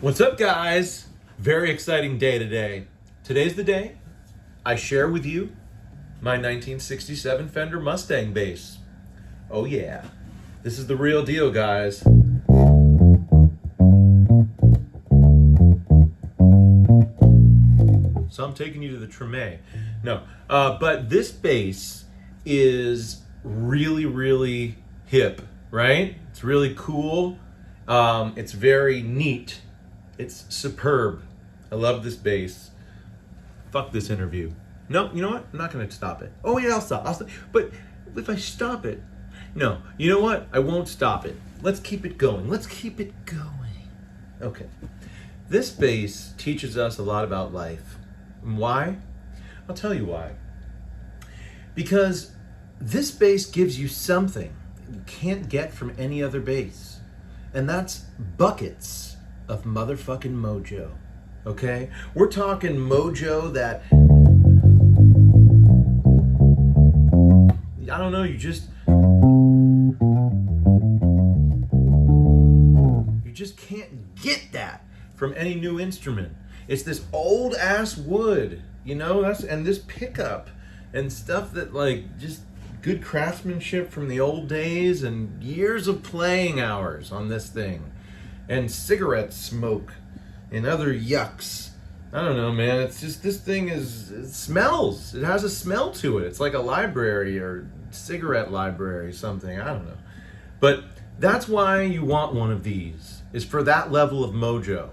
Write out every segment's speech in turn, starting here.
What's up, guys? Very exciting day today. Today's the day I share with you my 1967 Fender Mustang Bass. Oh yeah, this is the real deal, guys. So I'm taking you to the Treme. No, but this bass is really hip, right? It's really cool. It's very neat. It's superb. I love this bass. Fuck this interview. No, you know what? I'm not going to stop it. Oh yeah, I'll stop. But if I stop it, no. You know what? I won't stop it. Let's keep it going. Okay. This bass teaches us a lot about life. And why? I'll tell you why. Because this bass gives you something you can't get from any other bass. And that's buckets of motherfucking mojo. Okay? We're talking mojo that, I don't know, you just can't get that from any new instrument. It's this old ass wood, you know, and this pickup and stuff that, like, just good craftsmanship from the old days and years of playing hours on this thing and cigarette smoke and other yucks. I don't know, man. It's just, this thing it smells. It has a smell to it. It's like a library or cigarette library, something. I don't know. But that's why you want one of these, is for that level of mojo.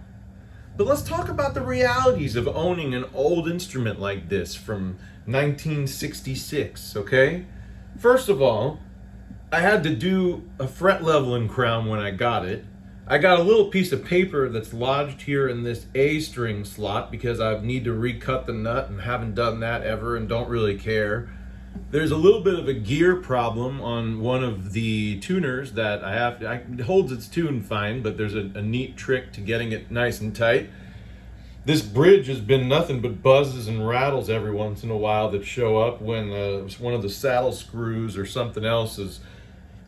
But let's talk about the realities of owning an old instrument like this from 1966, okay? First of all, I had to do a fret leveling crown when I got it. I got a little piece of paper that's lodged here in this A string slot because I need to recut the nut and haven't done that ever and don't really care. There's a little bit of a gear problem on one of the tuners that it holds its tune fine, but there's a neat trick to getting it nice and tight. This bridge has been nothing but buzzes and rattles every once in a while that show up when one of the saddle screws or something else is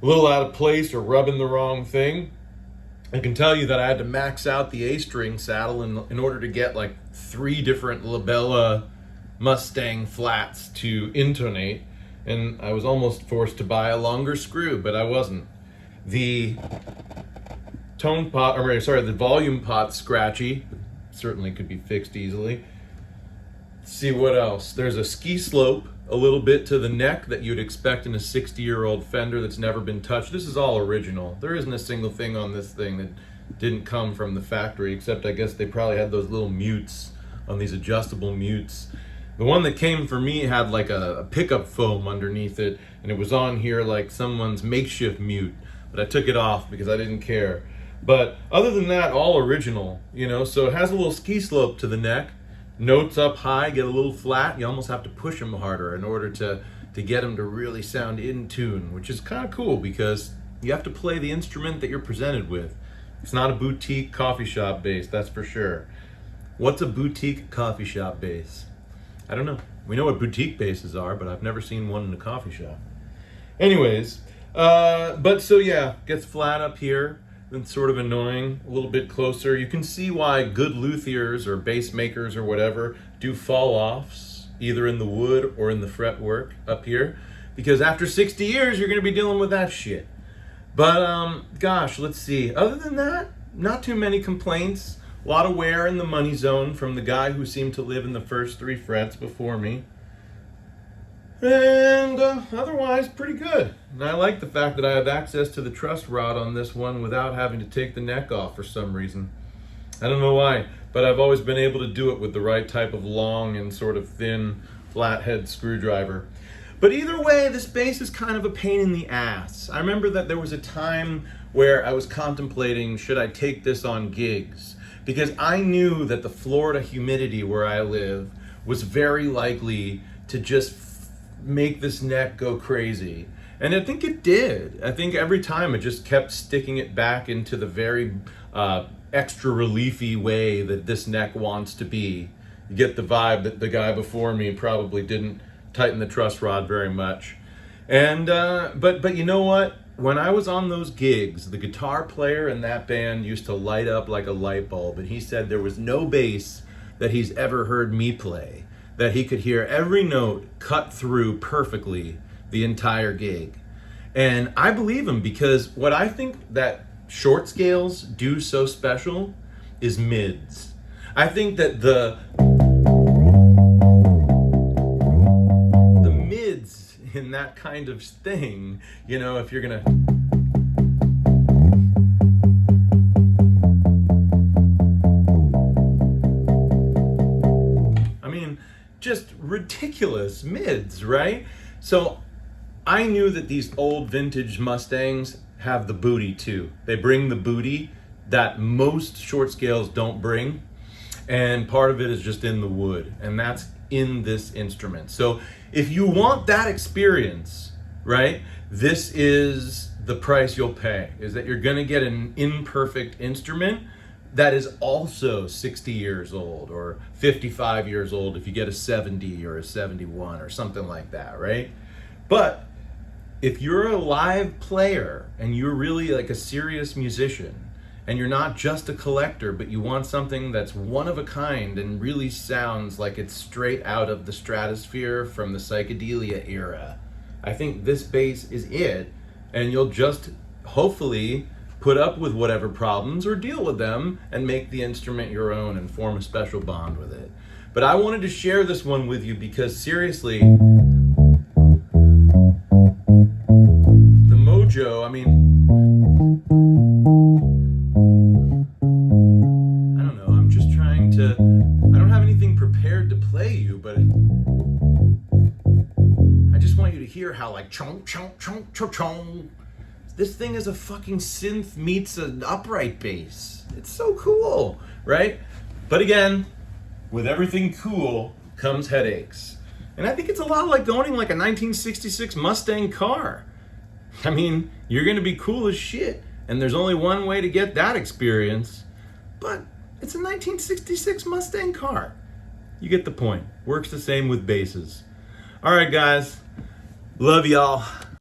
a little out of place or rubbing the wrong thing. I can tell you that I had to max out the A-string saddle in order to get like 3 different Labella Mustang flats to intonate, and I was almost forced to buy a longer screw, but I wasn't. The the volume pot's scratchy. Certainly could be fixed easily. Let's see what else. There's a ski slope a little bit to the neck that you'd expect in a 60-year-old Fender that's never been touched. This is all original. There isn't a single thing on this thing that didn't come from the factory, except I guess they probably had those little mutes on these adjustable mutes. The one that came for me had like a pickup foam underneath it, and it was on here like someone's makeshift mute, but I took it off because I didn't care. But other than that, all original, you know, so it has a little ski slope to the neck. Notes up high, get a little flat. You almost have to push them harder in order to get them to really sound in tune, which is kind of cool because you have to play the instrument that you're presented with. It's not a boutique coffee shop bass, that's for sure. What's a boutique coffee shop bass? I don't know. We know what boutique basses are, but I've never seen one in a coffee shop. Anyways, but so yeah, gets flat up here. Then sort of annoying, a little bit closer. You can see why good luthiers or bass makers or whatever do fall-offs, either in the wood or in the fretwork up here, because after 60 years, you're going to be dealing with that shit. But, gosh, let's see. Other than that, not too many complaints. A lot of wear in the money zone from the guy who seemed to live in the first 3 frets before me. And otherwise, pretty good. And I like the fact that I have access to the truss rod on this one without having to take the neck off for some reason. I don't know why, but I've always been able to do it with the right type of long and sort of thin flathead screwdriver. But either way, this bass is kind of a pain in the ass. I remember that there was a time where I was contemplating, should I take this on gigs? Because I knew that the Florida humidity where I live was very likely to just make this neck go crazy. And I think it did. I think every time it just kept sticking it back into the very extra reliefy way that this neck wants to be. You get the vibe that the guy before me probably didn't tighten the truss rod very much. And but you know what? when I was on those gigs, the guitar player in that band used to light up like a light bulb, and he said there was no bass that he's ever heard me play that he could hear every note cut through perfectly the entire gig. And I believe him, because what I think that short scales do so special is mids. I think that the mids in that kind of thing, you know, if you're gonna just ridiculous mids, right? So I knew that these old vintage Mustangs have the booty too. They bring the booty that most short scales don't bring, and part of it is just in the wood, and that's in this instrument. So if you want that experience, right, this is the price you'll pay, is that you're gonna get an imperfect instrument that is also 60 years old or 55 years old if you get a 70 or a 71 or something like that, right? But if you're a live player and you're really like a serious musician and you're not just a collector, but you want something that's one of a kind and really sounds like it's straight out of the stratosphere from the psychedelia era, I think this bass is it, and you'll just hopefully put up with whatever problems or deal with them and make the instrument your own and form a special bond with it. But I wanted to share this one with you because seriously, the mojo, I mean, I don't know, I'm just trying to, I don't have anything prepared to play you, but I just want you to hear how like chonk, chonk, chonk, chonk, chonk. This thing is a fucking synth meets an upright bass. It's so cool, right? But again, with everything cool comes headaches. And I think it's a lot like owning like a 1966 Mustang car. I mean, you're gonna be cool as shit, and there's only one way to get that experience, but it's a 1966 Mustang car. You get the point. Works the same with basses. All right, guys. Love y'all.